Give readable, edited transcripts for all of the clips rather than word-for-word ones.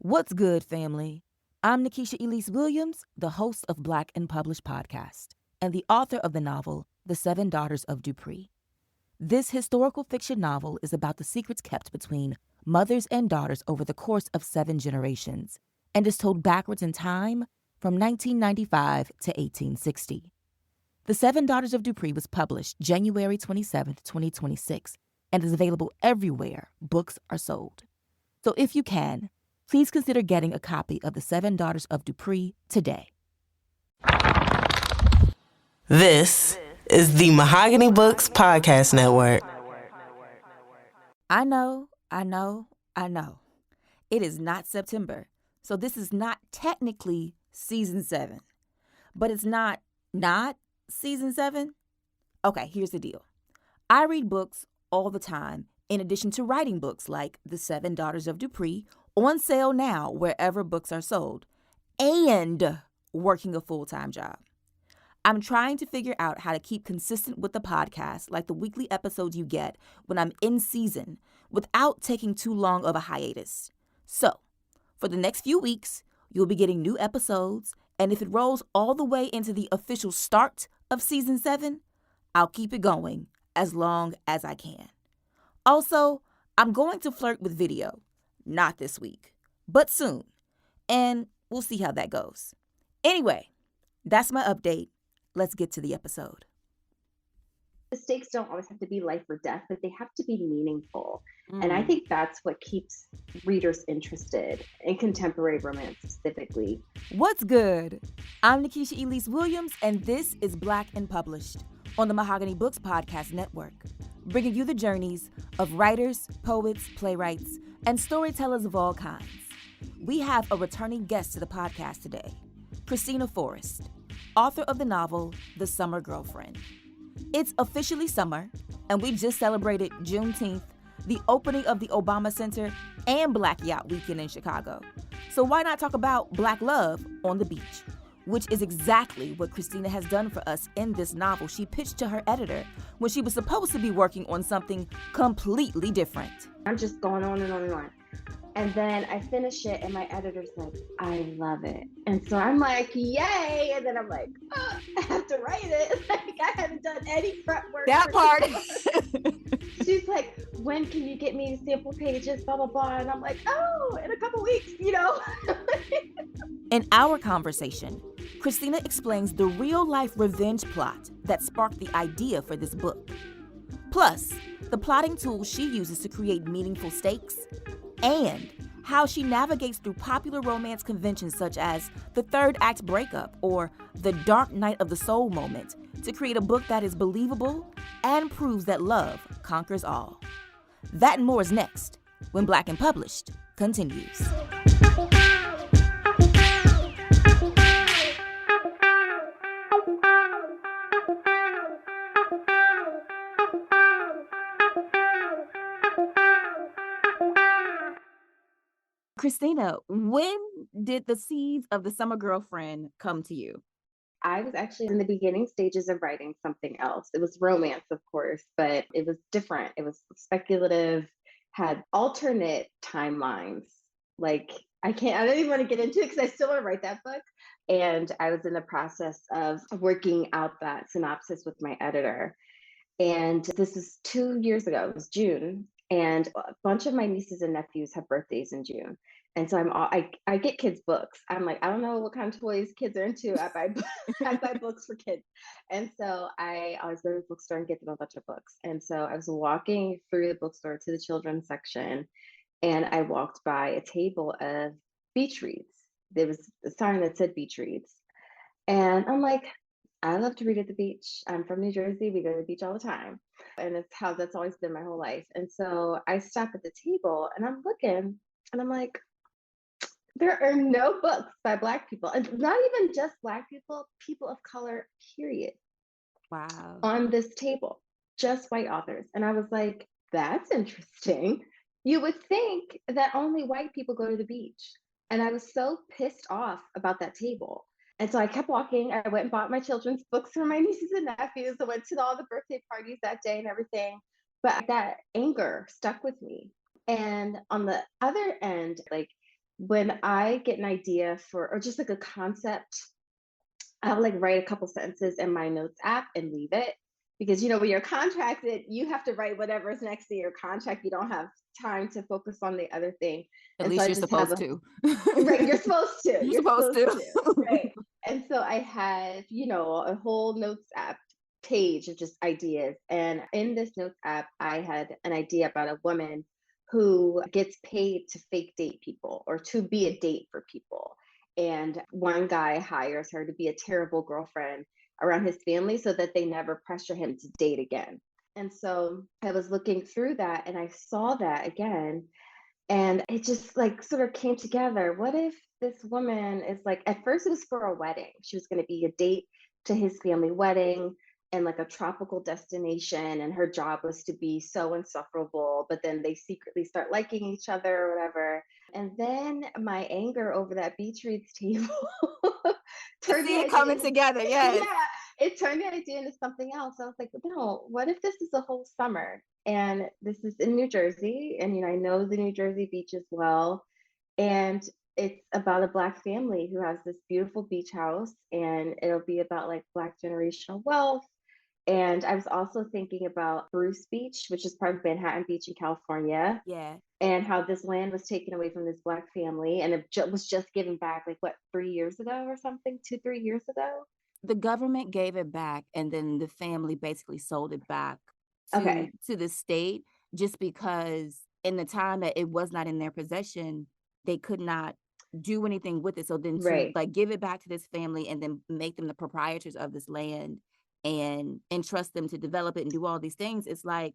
What's good, family? I'm Nikisha Elise Williams, the host of Black and Published podcast, and the author of the novel, The Seven Daughters of Dupree. This historical fiction novel is about the secrets kept between mothers and daughters over the course of 7 generations, and is told backwards in time from 1995 to 1860. The Seven Daughters of Dupree was published January 27, 2026, and is available everywhere books are sold. So if you can, please consider getting a copy of The Seven Daughters of Dupree today. This is the Mahogany Books Podcast Network. I know. It is not September, so this is not technically season 7. But it's not season 7? Okay, here's the deal. I read books all the time, in addition to writing books like The Seven Daughters of Dupree, on sale now wherever books are sold, and working a full-time job. I'm trying to figure out how to keep consistent with the podcast, like the weekly episodes you get when I'm in season, without taking too long of a hiatus. So, for the next few weeks, you'll be getting new episodes, and if it rolls all the way into the official start of season 7, I'll keep it going as long as I can. Also, I'm going to flirt with video. Not this week, but soon. And we'll see how that goes. Anyway, that's my update. Let's get to the episode. The stakes don't always have to be life or death, but they have to be meaningful. And I think that's what keeps readers interested in contemporary romance specifically. What's good? I'm Nikisha Elise Williams, and this is Black and Published on the Mahogany Books Podcast Network, bringing you the journeys of writers, poets, playwrights, and storytellers of all kinds. We have a returning guest to the podcast today, Kristina Forrest, author of the novel, The Summer Girlfriend. It's officially summer, and we just celebrated Juneteenth, the opening of the Obama Center, and Black Yacht Weekend in Chicago. So why not talk about Black love on the beach, which is exactly what Kristina has done for us in this novel she pitched to her editor when she was supposed to be working on something completely different. I'm just going on and on and on. And then I finish it and my editor's like, I love it. And so I'm like, yay. And then I'm like, oh, I have to write it. Like, I haven't done any prep work. That part. She's like, when can you get me sample pages, blah, blah, blah. And I'm like, oh, in a couple weeks, In our conversation, Kristina explains the real-life revenge plot that sparked the idea for this book. Plus, the plotting tools she uses to create meaningful stakes, and how she navigates through popular romance conventions such as the third act breakup or the dark night of the soul moment to create a book that is believable and proves that love conquers all. That and more is next when Black and Published continues. Kristina, when did the seeds of The Summer Girlfriend come to you? I was actually in the beginning stages of writing something else. It was romance, of course, but it was different. It was speculative, had alternate timelines. Like, I don't even want to get into it because I still want to write that book. And I was in the process of working out that synopsis with my editor. And this is 2 years ago, it was June. And a bunch of my nieces and nephews have birthdays in June. And so I get kids books. I'm like, I don't know what kind of toys kids are into. I buy books for kids. And so I always go to the bookstore and get them a bunch of books. And so I was walking through the bookstore to the children's section, and I walked by a table of beach reads. There was a sign that said beach reads. And I'm like, I love to read at the beach. I'm from New Jersey. We go to the beach all the time. And that's always been my whole life. And so I stop at the table and I'm looking and I'm like, there are no books by Black people, and not even just Black people, people of color, period. Wow. On this table, just white authors. And I was like, that's interesting. You would think that only white people go to the beach. And I was so pissed off about that table. And so I kept walking. I went and bought my children's books for my nieces and nephews. I went to all the birthday parties that day and everything. But that anger stuck with me. And on the other end, like, when I get an idea for, or just like a concept, I'll like write a couple sentences in my notes app and leave it. Because, when you're contracted, you have to write whatever's next to your contract. You don't have time to focus on the other thing. At And so least I you're just have supposed to. right, you're supposed to. You're You're supposed supposed to. to. Right. And so I had, a whole notes app page of just ideas. And in this notes app, I had an idea about a woman who gets paid to fake date people or to be a date for people. And one guy hires her to be a terrible girlfriend around his family so that they never pressure him to date again. And so I was looking through that and I saw that again. And it just like sort of came together. What if this woman is like, at first it was for a wedding. She was going to be a date to his family wedding and like a tropical destination. And her job was to be so insufferable, but then they secretly start liking each other or whatever. And then my anger over that beach reads table I turned see the it idea coming into, together. Yes. yeah, it turned the idea into something else. I was like, no, what if this is a whole summer? And this is in New Jersey, and I know the New Jersey beach as well. And it's about a Black family who has this beautiful beach house, and it'll be about like Black generational wealth. And I was also thinking about Bruce Beach, which is part of Manhattan Beach in California, Yeah. and how this land was taken away from this Black family, and it was just given back like what 3 years ago or something, 2-3 years ago. The government gave it back, and then the family basically sold it back to Okay, the state, just because in the time that it was not in their possession, they could not do anything with it. So then to right. like give it back to this family and then make them the proprietors of this land and entrust them to develop it and do all these things, it's like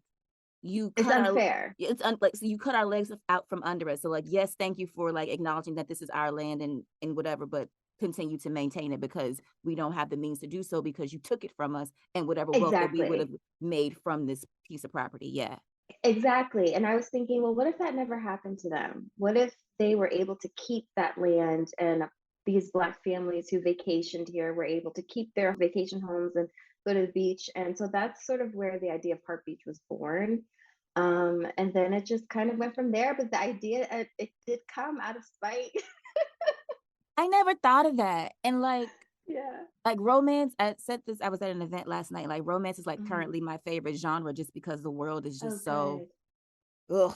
you It's cut our unfair. like so you cut our legs out from under us. So like, yes, thank you for like acknowledging that this is our land and whatever, but continue to maintain it because we don't have the means to do so because you took it from us and whatever wealth that we would have Exactly. made from this piece of property. Yeah. Exactly. And I was thinking, well, what if that never happened to them? What if they were able to keep that land and these Black families who vacationed here were able to keep their vacation homes and go to the beach? And so that's sort of where the idea of Park Beach was born. And then it just kind of went from there. But the idea, it did come out of spite. I never thought of that. And Yeah. like romance, I was at an event last night. Like romance is like Mhm. currently my favorite genre just because the world is Oh, just so good. ugh,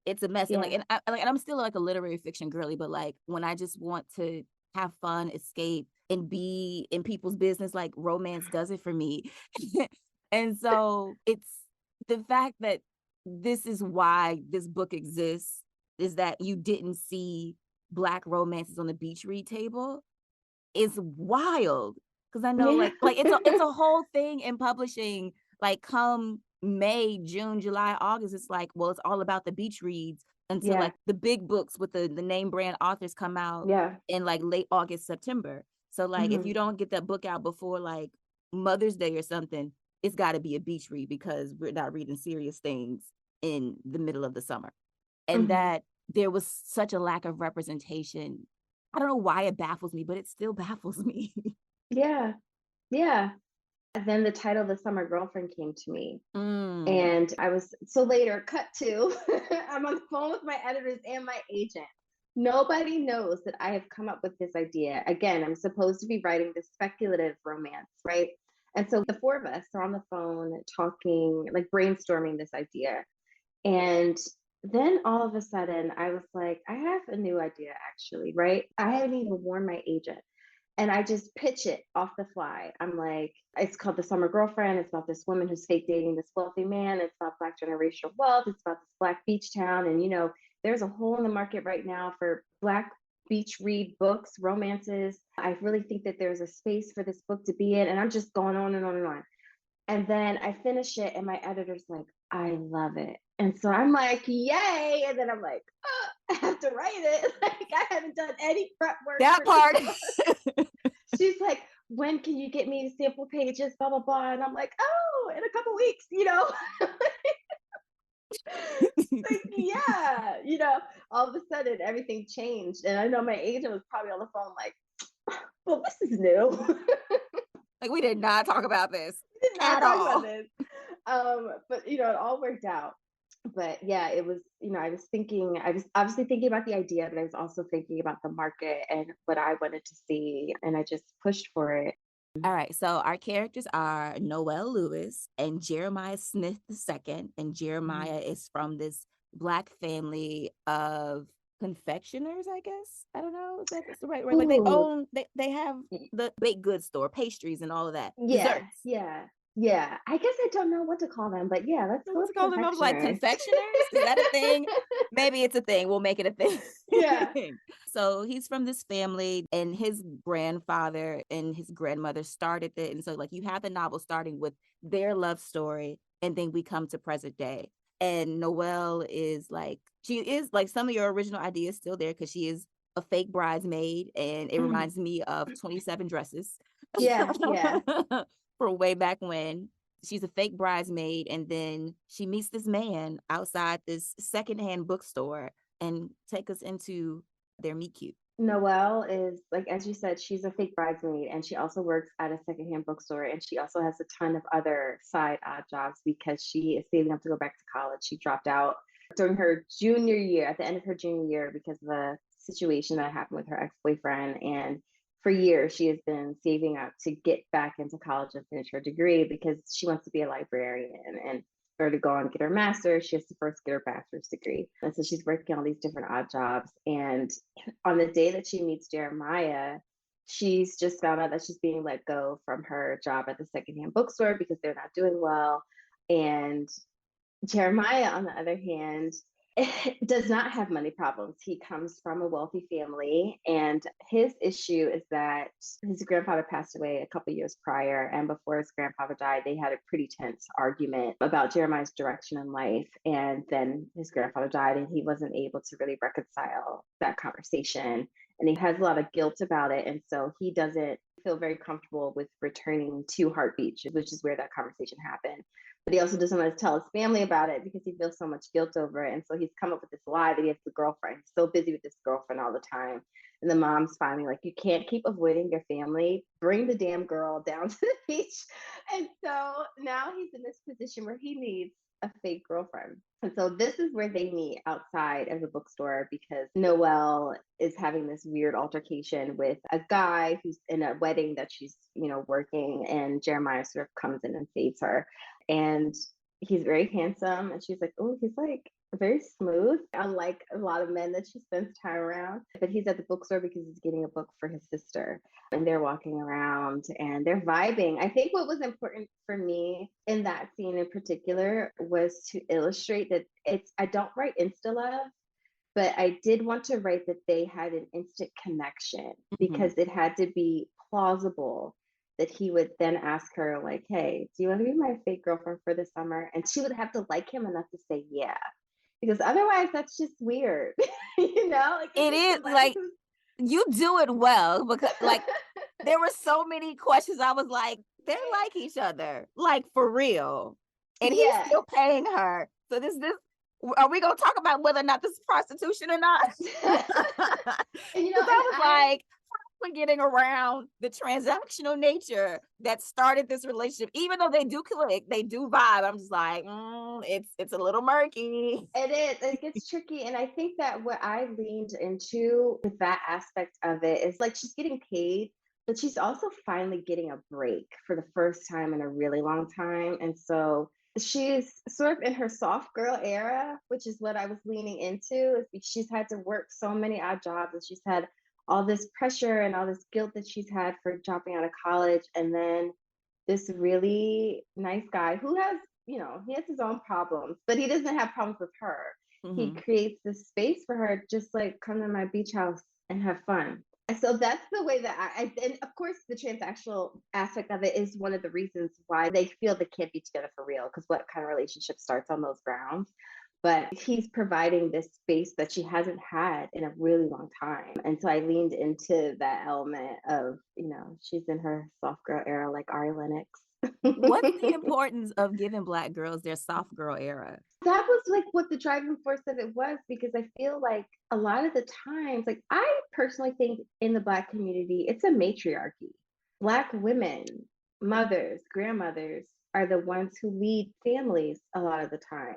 it's a mess. And Yeah. and I'm still like a literary fiction girly, but like when I just want to have fun, escape, and be in people's business, like romance does it for me. And so it's the fact that this is why this book exists is that you didn't see Black romances on the beach read table is wild. Because I know Yeah. like it's a whole thing in publishing. Like come May, June, July, August, it's like, well, it's all about the beach reads until Yeah. like the big books with the name brand authors come out Yeah. in like late August, September. So like if Hmm. you don't get that book out before like Mother's Day or something, it's got to be a beach read because we're not reading serious things in the middle of the summer. And Hmm. that there was such a lack of representation. I don't know why it baffles me, but it still baffles me. Yeah. Yeah. And then the title The Summer Girlfriend came to me. Mm. And I was so later, cut to, I'm on the phone with my editors and my agent. Nobody knows that I have come up with this idea. Again, I'm supposed to be writing this speculative romance, right? And so the four of us are on the phone talking, like brainstorming this idea. And then all of a sudden, I was like, I have a new idea, actually, right? I haven't even warned my agent. And I just pitch it off the fly. I'm like, it's called The Summer Girlfriend. It's about this woman who's fake dating this wealthy man. It's about Black generational wealth. It's about this Black beach town. And, there's a hole in the market right now for Black beach read books, romances. I really think that there's a space for this book to be in. And I'm just going on and on and on. And then I finish it, and my editor's like, I love it. And so I'm like, yay. And then I'm like, oh, I have to write it. Like, I haven't done any prep work That for this part. book. She's like, when can you get me sample pages, blah, blah, blah. And I'm like, oh, in a couple weeks. Like, yeah, all of a sudden everything changed. And I know my agent was probably on the phone like, well, this is new. Like we did not talk about this Did not at talk about all. this. But it all worked out. But yeah, it was, I was obviously thinking about the idea, but I was also thinking about the market and what I wanted to see. And I just pushed for it. All right, so our characters are Noel Lewis and Jeremiah Smith II. And Mhm. Jeremiah is from this Black family of confectioners, I guess. I don't know if that's the right word. Like Ooh, they have y- the baked goods store, pastries and all of that, yeah, desserts. yeah, yeah. I guess I don't know what to call them, but yeah, let's So go what's with it called? I was like, confectioners. confectioners? Is that a thing? Maybe it's a thing. We'll make it a Yeah. thing. So he's from this family, and his grandfather and his grandmother started it. And so, like, you have the novel starting with their love story, and then we come to present day. And Noelle is like, she is like some of your original ideas still there because she is a fake bridesmaid, and it Mhm. reminds me of 27 Dresses Yeah, yeah. from way back when. She's a fake bridesmaid, and then she meets this man outside this secondhand bookstore and take us into their meet cute. Noelle is, like, as you said, she's a fake bridesmaid and she also works at a secondhand bookstore, and she also has a ton of other side odd jobs because she is saving up to go back to college. She dropped out during her junior year, at the end of her junior year, because of a situation that happened with her ex-boyfriend. And for years, she has been saving up to get back into college and finish her degree because she wants to be a librarian. And for her to go on and get her master's, she has to first get her bachelor's degree. And so she's working all these different odd jobs. And on the day that she meets Jeremiah, she's just found out that she's being let go from her job at the secondhand bookstore because they're not doing well. And Jeremiah, on the other hand, does not have money problems. He comes from a wealthy family, and his issue is that his grandfather passed away a couple years prior. And before his grandfather died, they had a pretty tense argument about Jeremiah's direction in life. And then his grandfather died, and he wasn't able to really reconcile that conversation. And he has a lot of guilt about it. And so he doesn't feel very comfortable with returning to Heart Beach, which is where that conversation happened. But he also doesn't want to tell his family about it because he feels so much guilt over it. And so he's come up with this lie that he has a girlfriend. He's so busy with this girlfriend all the time. And the mom's finally like, you can't keep avoiding your family. Bring the damn girl down to the beach. And so now he's in this position where he needs a fake girlfriend. And so this is where they meet outside of the bookstore because Noelle is having this weird altercation with a guy who's in a wedding that she's, working, and Jeremiah sort of comes in and saves her. And he's very handsome, and she's like, oh, he's like very smooth, unlike a lot of men that she spends time around. But he's at the bookstore because he's getting a book for his sister, and they're walking around and they're vibing. I think what was important for me in that scene in particular was to illustrate that I don't write insta love, but I did want to write that they had an instant connection Mhm. because it had to be plausible that he would then ask her, like, hey, do you want to be my fake girlfriend for the summer? And she would have to like him enough to say yeah. Because otherwise that's just weird. Like if It it's is somebody like who's you do it well because like there were so many questions. I was like, they're like each other, like for real. And he's yeah. still paying her. So this are we gonna talk about whether or not this is prostitution or not? And Because I and was like, we're getting around the transactional nature that started this relationship. Even though they do click, they do vibe. I'm just like, it's a little murky. it is. It gets tricky. And I think that what I leaned into with that aspect of it is like she's getting paid, but she's also finally getting a break for the first time in a really long time. And so she's sort of in her soft girl era, which is what I was leaning into. She's had to work so many odd jobs, and she's had all this pressure and all this guilt that she's had for dropping out of college. And then this really nice guy who has, he has his own problems, but he doesn't have problems with her. He Mhm. creates this space for her, just like come to my beach house and have fun. And so that's the way that and of course, the transactional aspect of it is one of the reasons why they feel they can't be together for real. Because what kind of relationship starts on those grounds? But he's providing this space that she hasn't had in a really long time. And so I leaned into that element of, she's in her soft girl era, like Ari Lennox. What's the That importance of giving Black girls their soft girl era? was like what the driving force of it was, because I feel like a lot of the times, like I personally think in the Black community, it's a matriarchy. Black women, mothers, grandmothers are the ones who lead families a lot of the time.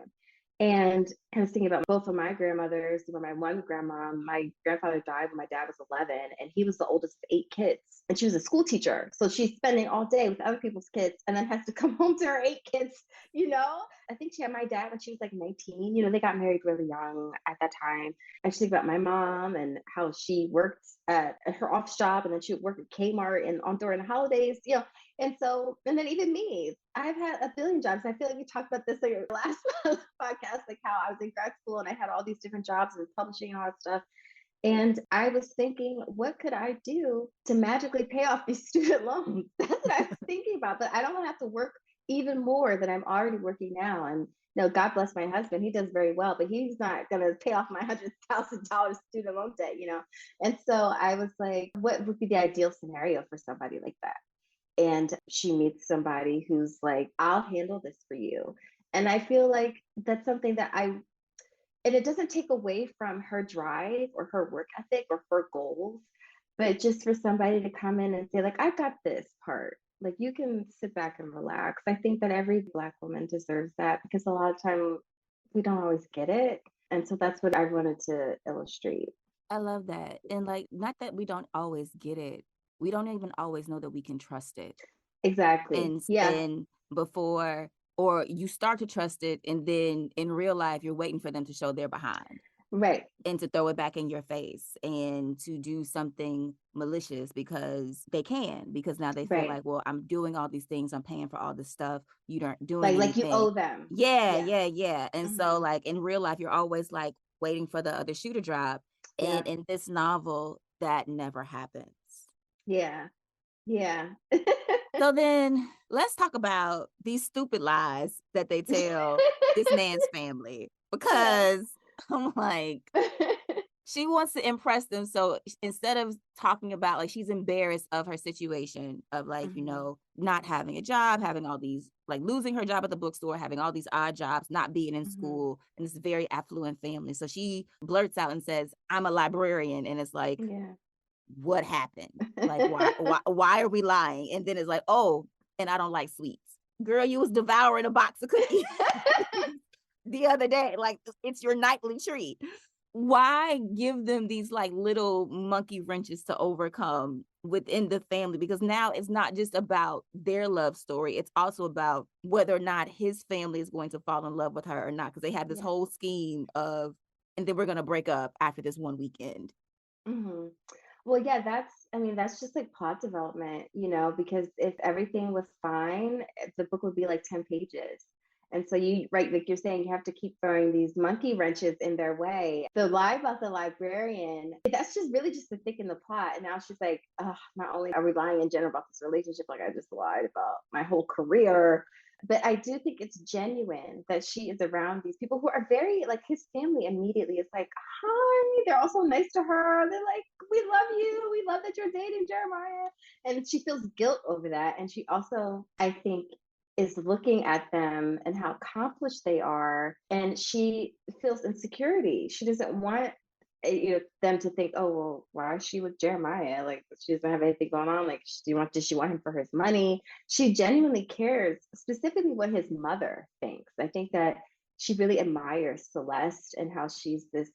And I was thinking about both of my grandmothers. My one grandma, my grandfather died when my dad was 11, and he was the oldest of 8 kids. And she was a school teacher. So she's spending all day with other people's kids and then has to come home to her 8 kids, you know? I think she had my dad when she was like 19. They got married really young at that time. I just think about my mom and how she worked at her office job, and then she would work at Kmart and on during the holidays, and then even me, I've had a billion jobs. I feel like we talked about this like last podcast, like how I was in grad school and I had all these different jobs and publishing and all that stuff. And I was thinking, what could I do to magically pay off these student loans? That's what I was thinking about. But I don't want to have to work even more than I'm already working now. And God bless my husband. He does very well, but he's not going to pay off my $100,000 student loan debt. And so I was like, what would be the ideal scenario for somebody like that? And she meets somebody who's like, I'll handle this for you. And I feel like that's something that and it doesn't take away from her drive or her work ethic or her goals, but just for somebody to come in and say, like, I got this part. Like, you can sit back and relax. I think that every Black woman deserves that, because a lot of time we don't always get it. And so that's what I wanted to illustrate. I love that. And like, not that we don't always get it. We don't even always know that we can trust it. Exactly. Yeah. And before, or you start to trust it, and then in real life, you're waiting for them to show their behind. Right. And to throw it back in your face and to do something malicious because they can, because now they feel Right. like, well, I'm doing all these things, I'm paying for all this stuff, you aren't doing Like you anything. owe them. Yeah. And so like in real life, you're always like waiting for the other shoe to drop. And in this novel, that never happens. Yeah. So then let's talk about these stupid lies that they tell this man's family, because I'm like, she wants to impress them. So instead of talking about, like, she's embarrassed of her situation of like, not having a job, having all these, like, losing her job at the bookstore, having all these odd jobs, not being in school, and this very affluent family. So she blurts out and says, I'm a librarian. And it's like, what happened? Like, why are we lying? And then it's like, oh, and I don't like sweets. Girl, you was devouring a box of cookies the other day. Like, it's your nightly treat. Why give them these like little monkey wrenches to overcome within the family? Because now it's not just about their love story. It's also about whether or not his family is going to fall in love with her or not. Because they have this whole scheme of, and then we're going to break up after this one weekend. Well, yeah, that's just like plot development, because if everything was fine, the book would be like 10 pages. And so right, like you're saying, you have to keep throwing these monkey wrenches in their way. The lie about the librarian, that's just really just to thicken the plot. And now she's like, oh, not only are we lying in general about this relationship, like I just lied about my whole career, but I do think it's genuine that she is around these people who are very, like, his family immediately is like, hi, they're also nice to her. They're like, we love you. We love that you're dating Jeremiah. And she feels guilt over that. And she also, I think, is looking at them and how accomplished they are. And she feels insecurity. She doesn't want them to think, oh, well, why is she with Jeremiah? Like, she doesn't have anything going on. Like, does she want him for his money? She genuinely cares, specifically what his mother thinks. I think that she really admires Celeste and how she's this,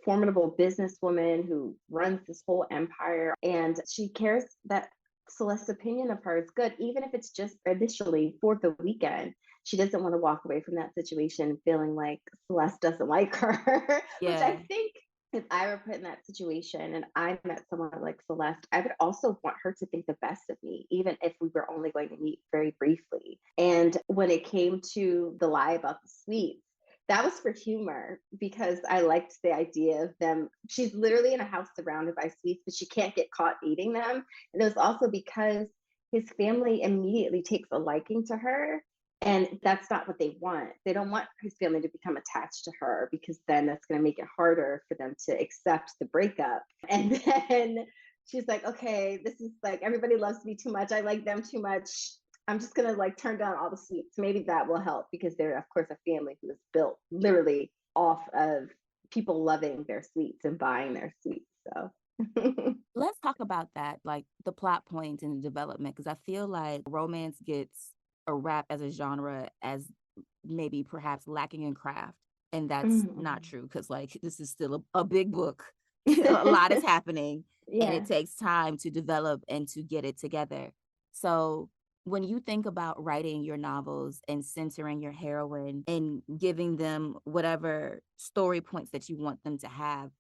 formidable businesswoman who runs this whole empire. And she cares that Celeste's opinion of her is good, even if it's just initially for the weekend. She doesn't want to walk away from that situation feeling like Celeste doesn't like her, which I think if I were put in that situation and I met someone like Celeste, I would also want her to think the best of me, even if we were only going to meet very briefly. And when it came to the lie about the sweets, that was for humor, because I liked the idea of them. She's literally in a house surrounded by sweets, but she can't get caught eating them. And it was also because his family immediately takes a liking to her. And that's not what they want. They don't want his family to become attached to her, because then that's going to make it harder for them to accept the breakup. And then she's like, okay, this is like, everybody loves me too much. I like them too much. I'm just going to like turn down all the sweets. Maybe that will help, because they're, of course, a family who is built literally off of people loving their sweets and buying their sweets. So let's talk about that, like the plot points and the development, because I feel like romance gets a rap as a genre as maybe perhaps lacking in craft. And that's not Mhm. true, because like this is still a big book. A lot is happening, and it Yeah. takes time to develop and to get it together. So when you think about writing your novels and centering your heroine and giving them whatever story points that you want them to have,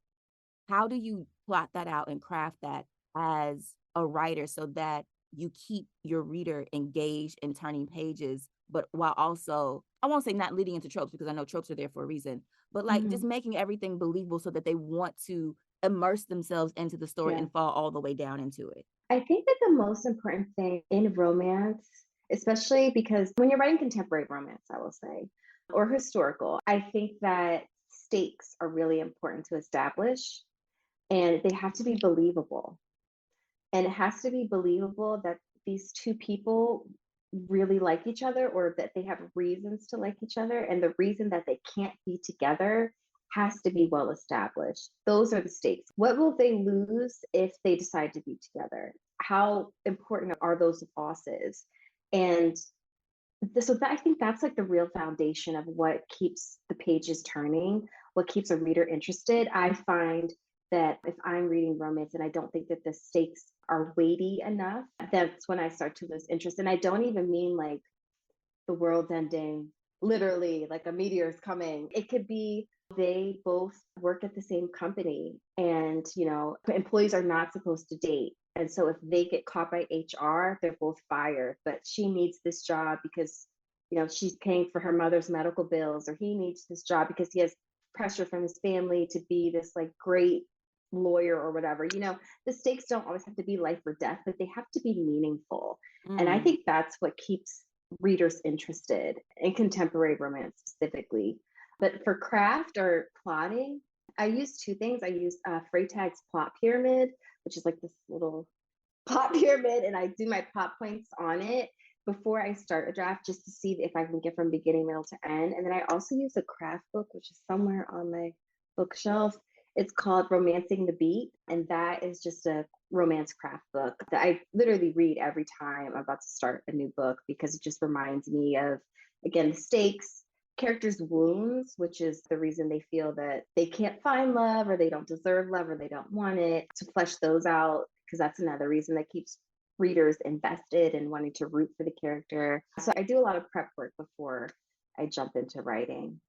how do you plot that out and craft that as a writer so that you keep your reader engaged in turning pages, but while also, I won't say not leading into tropes, because I know tropes are there for a reason, but like just Mhm. making everything believable so that they want to immerse themselves into the story Yeah. and fall all the way down into it? I think that the most important thing in romance, especially because when you're writing contemporary romance, I will say, or historical, I think that stakes are really important to establish, and they have to be believable. And it has to be believable that these two people really like each other, or that they have reasons to like each other, and the reason that they can't be together has to be well established. Those are the stakes. What will they lose if they decide to be together? How important are those losses? And so that, I think that's like the real foundation of what keeps the pages turning, what keeps a reader interested. I find that if I'm reading romance and I don't think that the stakes are weighty enough, that's when I start to lose interest. And I don't even mean like the world's ending, literally, like a meteor is coming. It could be they both work at the same company, and employees are not supposed to date. And so if they get caught by HR, they're both fired. But she needs this job because she's paying for her mother's medical bills, or he needs this job because he has pressure from his family to be this like great lawyer or whatever. The stakes don't always have to be life or death, but they have to be meaningful. And I Mm. think that's what keeps readers interested in contemporary romance specifically. But for craft or plotting, I use two things. I use Freytag's plot pyramid, which is like this little plot pyramid, and I do my plot points on it before I start a draft, just to see if I can get from beginning, middle to end. And then I also use a craft book, which is somewhere on my bookshelf. It's called Romancing the Beat, and that is just a romance craft book that I literally read every time I'm about to start a new book, because it just reminds me of, again, the stakes, characters' wounds, which is the reason they feel that they can't find love, or they don't deserve love, or they don't want it, to flesh those out, because that's another reason that keeps readers invested and wanting to root for the character. So I do a lot of prep work before I jump into writing.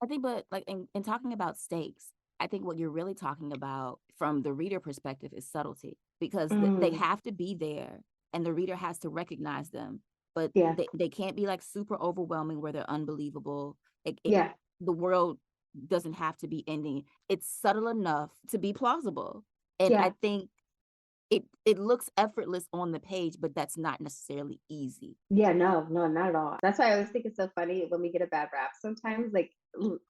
I think, but like in talking about stakes, I think what you're really talking about from the reader perspective is subtlety, because they Mm, have to be there and the reader has to recognize them, but yeah, they can't be like super overwhelming where they're unbelievable. yeah, The world doesn't have to be ending. It's subtle enough to be plausible. And I yeah. think it looks effortless on the page, but that's not necessarily easy. Yeah, no, no, not at all. That's why I always think it's so funny when we get a bad rap sometimes, like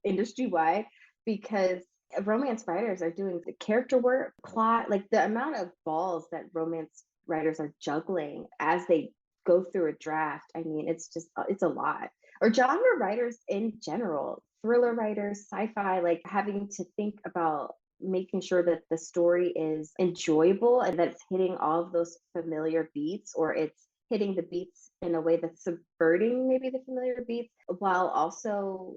industry wide, because romance writers are doing the character work, plot, like the amount of balls that romance writers are juggling as they go through a draft. I mean, it's a lot. Or genre writers in general, thriller writers, sci-fi, like having to think about making sure that the story is enjoyable and that it's hitting all of those familiar beats, or it's hitting the beats in a way that's subverting maybe the familiar beats, while also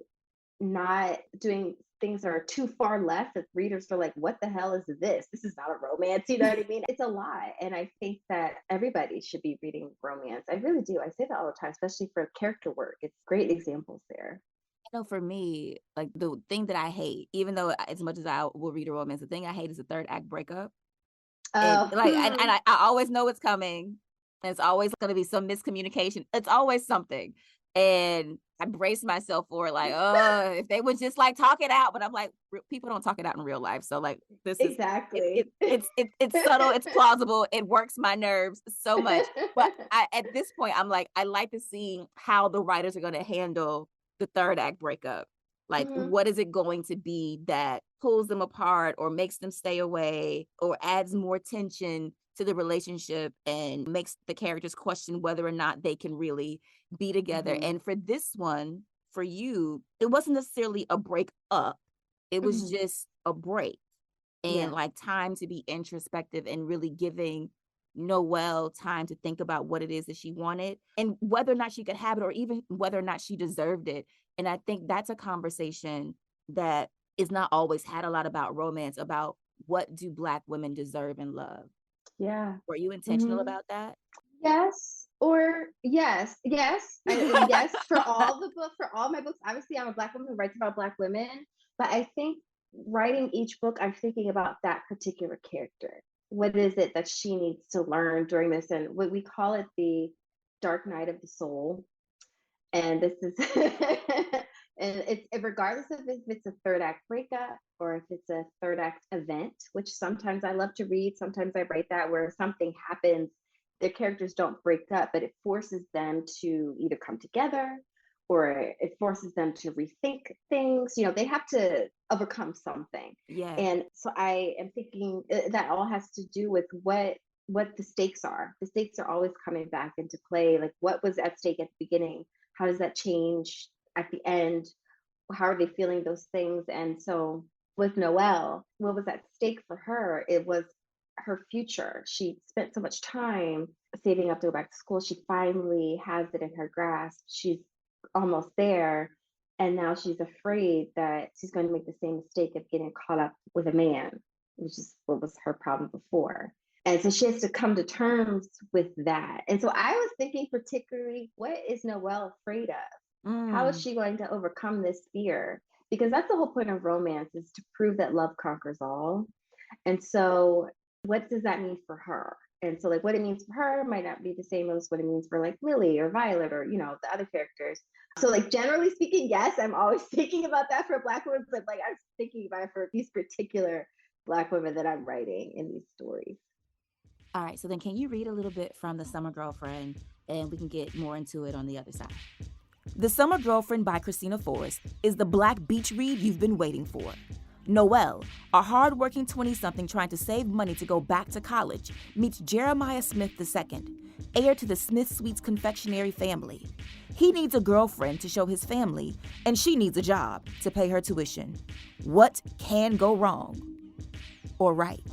not doing things that are too far left that readers are like, what the hell is this? This is not a romance. You know what I mean? It's a lot. And I think that everybody should be reading romance. I really do. I say that all the time, especially for character work. It's great examples there. I know for me, like the thing that I hate, even though as much as I will read a romance, the thing I hate is the third act breakup. And Oh, like, and I always know it's coming. And it's always going to be some miscommunication. It's always something. And I brace myself for it, like, oh, if they would just like talk it out. But I'm like, people don't talk it out in real life. So like, this is exactly. it's subtle, it's plausible, it works my nerves so much. But at this point, I'm like, I like to see how the writers are going to handle the third act breakup. Like, Mhm. what is it going to be that pulls them apart or makes them stay away or adds more tension to the relationship and makes the characters question whether or not they can really be together. Mhm. And for this one, for you, it wasn't necessarily a break up, it was Mhm. just a break, and Yeah. like time to be introspective and really giving Noelle time to think about what it is that she wanted and whether or not she could have it, or even whether or not she deserved it. And I think that's a conversation that is not always had a lot about romance, about what do Black women deserve in love. Yeah. Were you intentional about that? Yes, or yes, and yes for all the book, for all my books. Obviously, I'm a Black woman who writes about Black women, but I think writing each book, I'm thinking about that particular character. What is it that she needs to learn during this? And what we call it the dark night of the soul. And this is and it's regardless of if it's a third act breakup or if it's a third act event, which sometimes I love to read, sometimes I write that, where something happens, their characters don't break up, but it forces them to either come together or it forces them to rethink things. They have to overcome something. Yeah. And so I am thinking that all has to do with what the stakes are. The stakes are always coming back into play. Like, what was at stake at the beginning? How does that change at the end? How are they feeling those things? And so with Noelle, what was at stake for her? It was her future. She spent so much time saving up to go back to school. She finally has it in her grasp. She's almost there. And now she's afraid that she's going to make the same mistake of getting caught up with a man, which is what was her problem before. And so she has to come to terms with that. And so I was thinking particularly, what is Noelle afraid of? How is she going to overcome this fear? Because that's the whole point of romance, is to prove that love conquers all. And so what does that mean for her? And so, like, what it means for her might not be the same as what it means for like Lily or Violet or, the other characters. So, like, generally speaking, yes, I'm always thinking about that for Black women, but like I'm thinking about it for these particular Black women that I'm writing in these stories. All right, so then can you read a little bit from The Summer Girlfriend, and we can get more into it on the other side. The Summer Girlfriend by Kristina Forrest is the Black beach read you've been waiting for. Noelle, a hard-working 20-something trying to save money to go back to college, meets Jeremiah Smith II, heir to the Smith Sweets confectionery family. He needs a girlfriend to show his family, and she needs a job to pay her tuition. What can go wrong? Or right?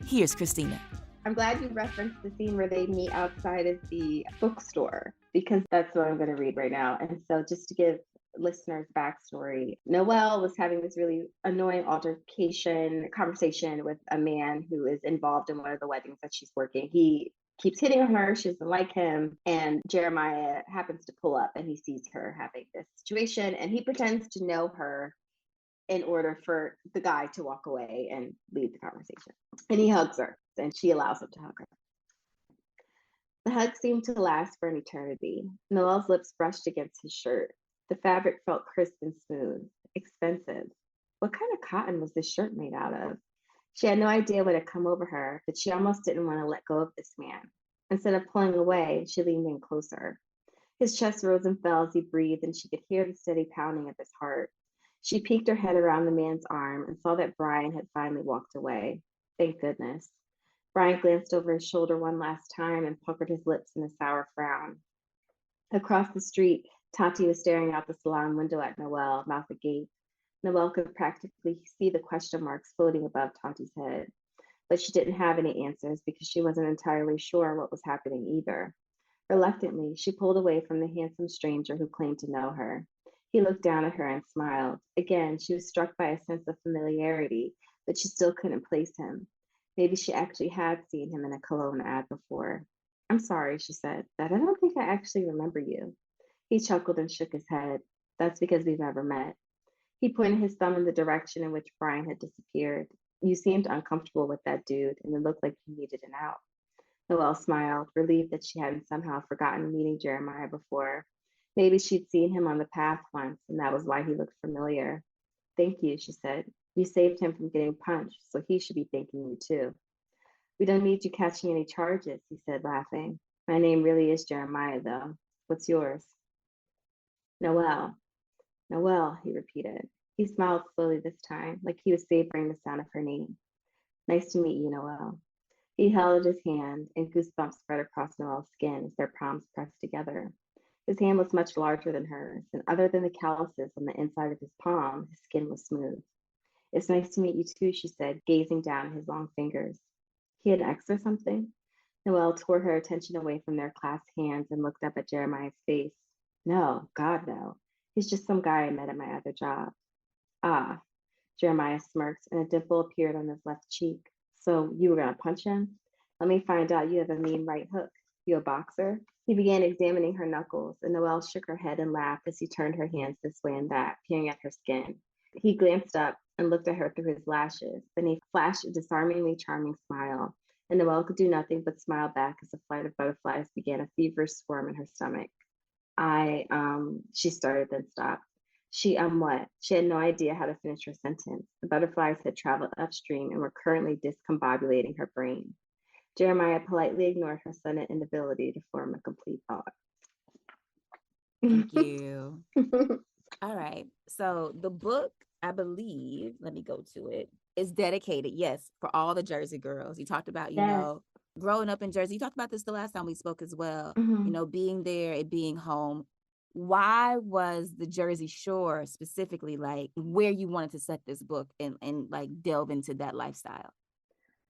Here's Kristina. I'm glad you referenced the scene where they meet outside of the bookstore, because that's what I'm going to read right now. And so, just to give listeners backstory, Noelle was having this really annoying conversation with a man who is involved in one of the weddings that she's working. He keeps hitting on her. She doesn't like him. And Jeremiah happens to pull up and he sees her having this situation, and he pretends to know her in order for the guy to walk away and leave the conversation. And he hugs her, and she allows him to hug her. The hug seemed to last for an eternity. Noelle's lips brushed against his shirt. The fabric felt crisp and smooth. Expensive. What kind of cotton was this shirt made out of? She had no idea what had come over her, but she almost didn't want to let go of this man. Instead of pulling away, she leaned in closer. His chest rose and fell as he breathed, and she could hear the steady pounding of his heart. She peeked her head around the man's arm and saw that Brian had finally walked away. Thank goodness. Brian glanced over his shoulder one last time and puckered his lips in a sour frown. Across the street, Tati was staring out the salon window at Noelle, mouth agape. Noelle could practically see the question marks floating above Tati's head, but she didn't have any answers because she wasn't entirely sure what was happening either. Reluctantly, she pulled away from the handsome stranger who claimed to know her. He looked down at her and smiled. Again, she was struck by a sense of familiarity, but she still couldn't place him. Maybe she actually had seen him in a cologne ad before. I'm sorry, she said, but I don't think I actually remember you. He chuckled and shook his head. That's because we've never met. He pointed his thumb in the direction in which Brian had disappeared. You seemed uncomfortable with that dude, and it looked like you needed an out. Noelle smiled, relieved that she hadn't somehow forgotten meeting Jeremiah before. Maybe she'd seen him on the path once, and that was why he looked familiar. Thank you, she said. You saved him from getting punched, so he should be thanking you too. We don't need you catching any charges, he said, laughing. My name really is Jeremiah, though. What's yours? Noelle. Noelle, he repeated. He smiled slowly this time, like he was savoring the sound of her name. Nice to meet you, Noelle. He held his hand, and goosebumps spread across Noelle's skin as their palms pressed together. His hand was much larger than hers, and other than the calluses on the inside of his palm, his skin was smooth. It's nice to meet you too, she said, gazing down at his long fingers. He had an ex or something? Noelle tore her attention away from their clasped hands and looked up at Jeremiah's face. No, God, no. He's just some guy I met at my other job. Ah, Jeremiah smirked, and a dimple appeared on his left cheek. So you were going to punch him? Let me find out you have a mean right hook. You a boxer? He began examining her knuckles, and Noelle shook her head and laughed as he turned her hands this way and that, peering at her skin. He glanced up and looked at her through his lashes. Then he flashed a disarmingly charming smile, and Noelle could do nothing but smile back as a flight of butterflies began a feverish swarm in her stomach. She started, then stopped. What? She had no idea how to finish her sentence. The butterflies had traveled upstream and were currently discombobulating her brain. Jeremiah politely ignored her sudden inability to form a complete thought. Thank you. All right. So the book, I believe, let me go to it, is dedicated, yes, for all the Jersey girls. You talked about, Yes. growing up in Jersey. You talked about this the last time we spoke as well, Mhm. being there and being home. Why was the Jersey Shore specifically like where you wanted to set this book and like delve into that lifestyle?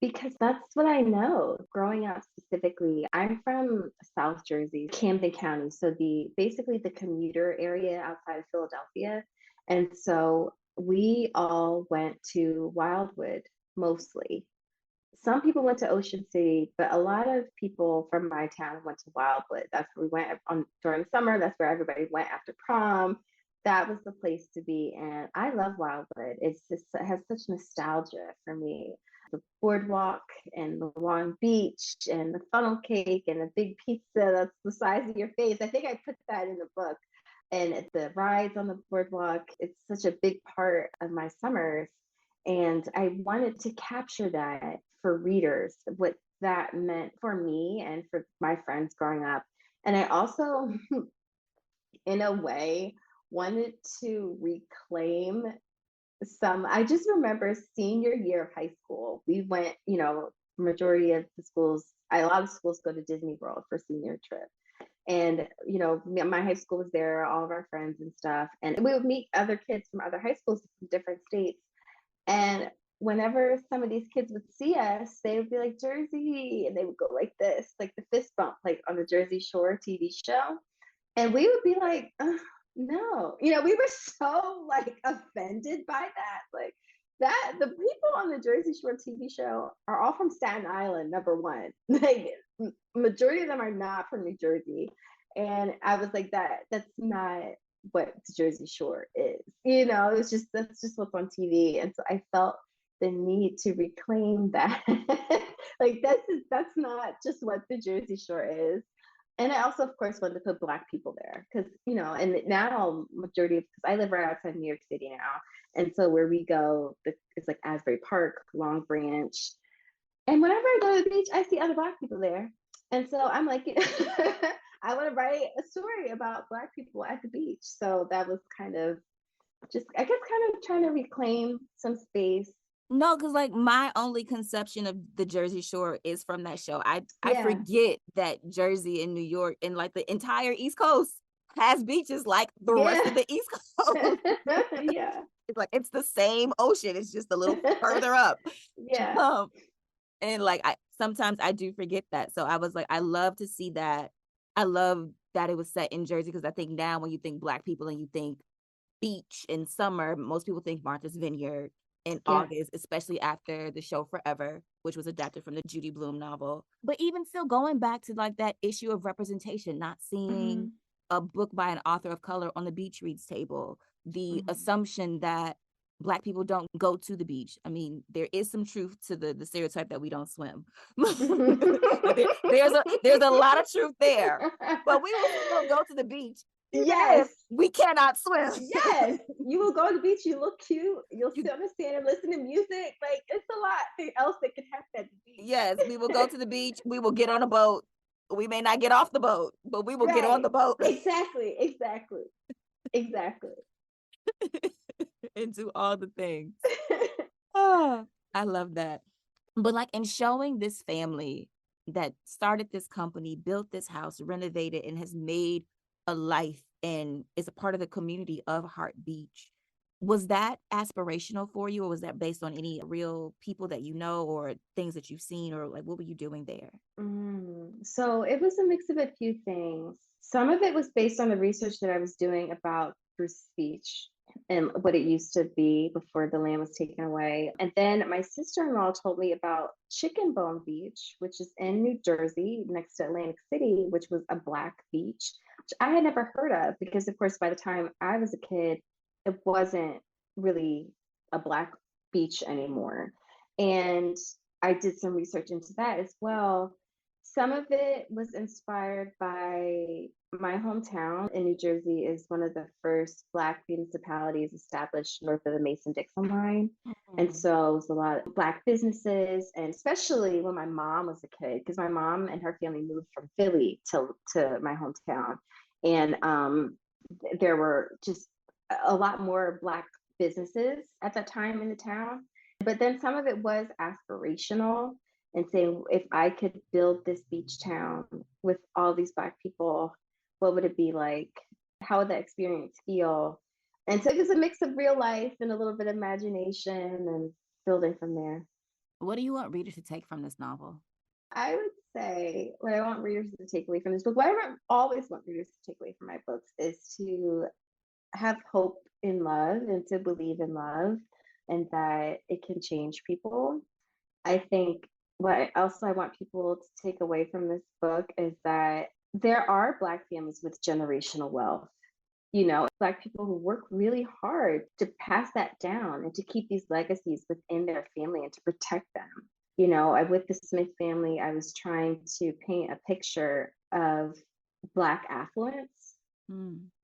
Because that's what I know. Growing up specifically, I'm from South Jersey, Camden County, so basically the commuter area outside of Philadelphia. And so we all went to Wildwood mostly. Some people went to Ocean City, but a lot of people from my town went to Wildwood. That's where we went on during the summer. That's where everybody went after prom. That was the place to be. And I love Wildwood. It has such nostalgia for me. The boardwalk and the long beach and the funnel cake and the big pizza that's the size of your face. I think I put that in the book. And the rides on the boardwalk, it's such a big part of my summers. And I wanted to capture that for readers, what that meant for me and for my friends growing up. And I also, in a way, wanted to reclaim I just remember senior year of high school, we went, majority of the schools, a lot of schools go to Disney World for senior trip. And, my high school was there, all of our friends and stuff. And we would meet other kids from other high schools from different states. And whenever some of these kids would see us, they would be like, Jersey. And they would go like this, like the fist bump, like on the Jersey Shore TV show. And we would be like, no, we were so like offended by that. Like that, the people on the Jersey Shore TV show are all from Staten Island, number one. Like majority of them are not from New Jersey. And I was like, that's not what the Jersey Shore is. It's just that's just what's on TV. And so I felt the need to reclaim that. Like that's not just what the Jersey Shore is. And I also, of course, wanted to put Black people there because, and now because I live right outside New York City now. And so where we go, it's like Asbury Park, Long Branch. And whenever I go to the beach, I see other Black people there. And so I'm like, I want to write a story about Black people at the beach. So that was kind of just, I guess, kind of trying to reclaim some space. No, because like my only conception of the Jersey Shore is from that show. I forget that Jersey and New York and like the entire East Coast has beaches like the rest of the East Coast. Yeah. It's like it's the same ocean. It's just a little further up. Yeah. And like sometimes I do forget that. So I was like, I love to see that. I love that it was set in Jersey because I think now when you think Black people and you think beach in summer, most people think Martha's Vineyard in August, especially after the show Forever, which was adapted from the Judy Blume novel. But even still going back to like that issue of representation, not seeing a book by an author of color on the beach reads table, the assumption that Black people don't go to the beach. I mean, there is some truth to the stereotype that we don't swim. there's a lot of truth there, but we will still go to the beach. Yes, we cannot swim. Yes, you will go to the beach. You look cute. You'll sit on the sand and listen to music. Like it's a lot else that can happen at the beach. Yes, we will go to the beach. We will get on a boat. We may not get off the boat, but we will get on the boat. Exactly. And do all the things. Oh, I love that. But like in showing this family that started this company, built this house, renovated, and has made a life and is a part of the community of Heart Beach. Was that aspirational for you, or was that based on any real people that you know or things that you've seen, or like what were you doing there? So it was a mix of a few things. Some of it was based on the research that I was doing about Bruce's speech and what it used to be before the land was taken away. And then my sister-in-law told me about Chicken Bone Beach, which is in New Jersey next to Atlantic City, which was a Black beach, which I had never heard of because, of course, by the time I was a kid, it wasn't really a Black beach anymore. And I did some research into that as well. Some of it was inspired by my hometown in New Jersey is one of the first Black municipalities established north of the Mason-Dixon line. And so it was a lot of Black businesses, and especially when my mom was a kid, because my mom and her family moved from Philly to my hometown. And there were just a lot more Black businesses at that time in the town. But then some of it was aspirational and saying, if I could build this beach town with all these Black people, what would it be like? How would that experience feel? And so it was a mix of real life and a little bit of imagination and building from there. What do you want readers to take from this novel? I would say what I want readers to take away from this book, what I always want readers to take away from my books is to have hope in love and to believe in love and that it can change people. I think what else I want people to take away from this book is that there are Black families with generational wealth. You know, Black people who work really hard to pass that down and to keep these legacies within their family and to protect them. You know, with the Smith family, I was trying to paint a picture of Black affluence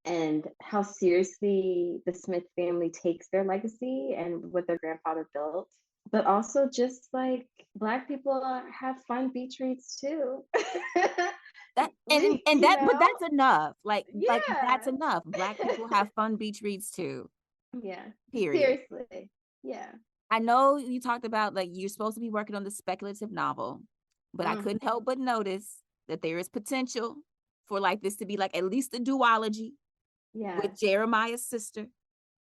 and how seriously the Smith family takes their legacy and what their grandfather built. But also just like Black people have fun beach reads too. But that's enough. Like that's enough. Black people have fun beach reads too. Yeah. Period. Seriously. Yeah. I know you talked about like you're supposed to be working on the speculative novel, but I couldn't help but notice that there is potential for like this to be like at least a duology with Jeremiah's sister.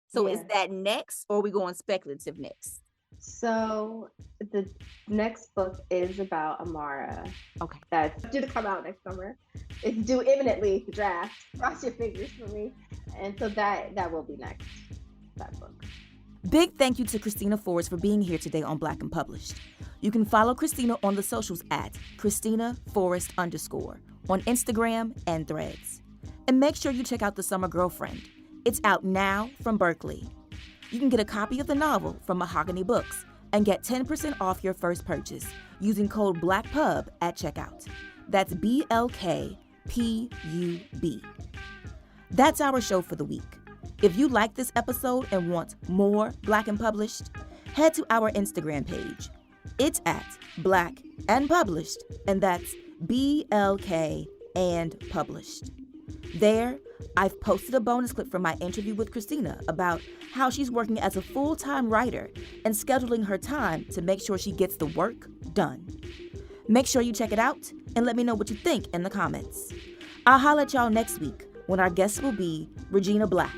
So is that next, or are we going speculative next? So the next book is about Amara. Okay. That's due to come out next summer. It's due imminently, the draft. Cross your fingers for me. And so that will be next, that book. Big thank you to Kristina Forrest for being here today on Black and Published. You can follow Kristina on the socials at Kristina Forrest_ on Instagram and Threads. And make sure you check out The Summer Girlfriend. It's out now from Berkeley. You can get a copy of the novel from Mahogany Books and get 10% off your first purchase using code BLACKPUB at checkout. That's BLKPUB. That's our show for the week. If you like this episode and want more Black and Published, head to our Instagram page. It's at Black and Published, and that's BLK and Published. There, I've posted a bonus clip from my interview with Kristina about how she's working as a full-time writer and scheduling her time to make sure she gets the work done. Make sure you check it out and let me know what you think in the comments. I'll holler at y'all next week when our guest will be Regina Black,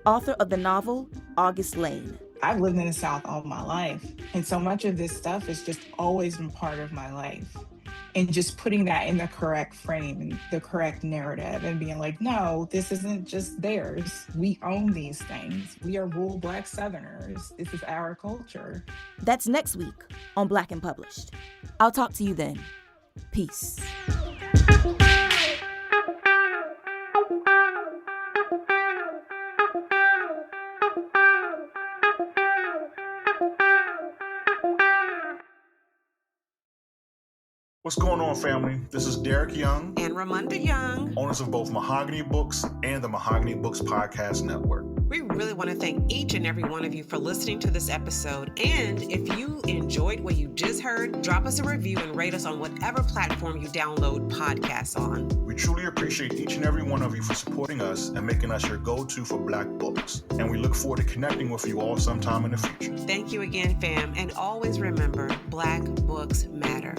author of the novel August Lane. I've lived in the South all my life, and so much of this stuff has just always been part of my life. And just putting that in the correct frame and the correct narrative and being like, no, this isn't just theirs. We own these things. We are rural Black Southerners. This is our culture. That's next week on Black and Published. I'll talk to you then. Peace. What's going on, family? This is Derek Young And Ramonda Young. owners of both Mahogany Books and the Mahogany Books Podcast Network. We really want to thank each and every one of you for listening to this episode. And if you enjoyed what you just heard, drop us a review and rate us on whatever platform you download podcasts on. We truly appreciate each and every one of you for supporting us and making us your go-to for Black books. And we look forward to connecting with you all sometime in the future. Thank you again, fam. And always remember, Black books matter.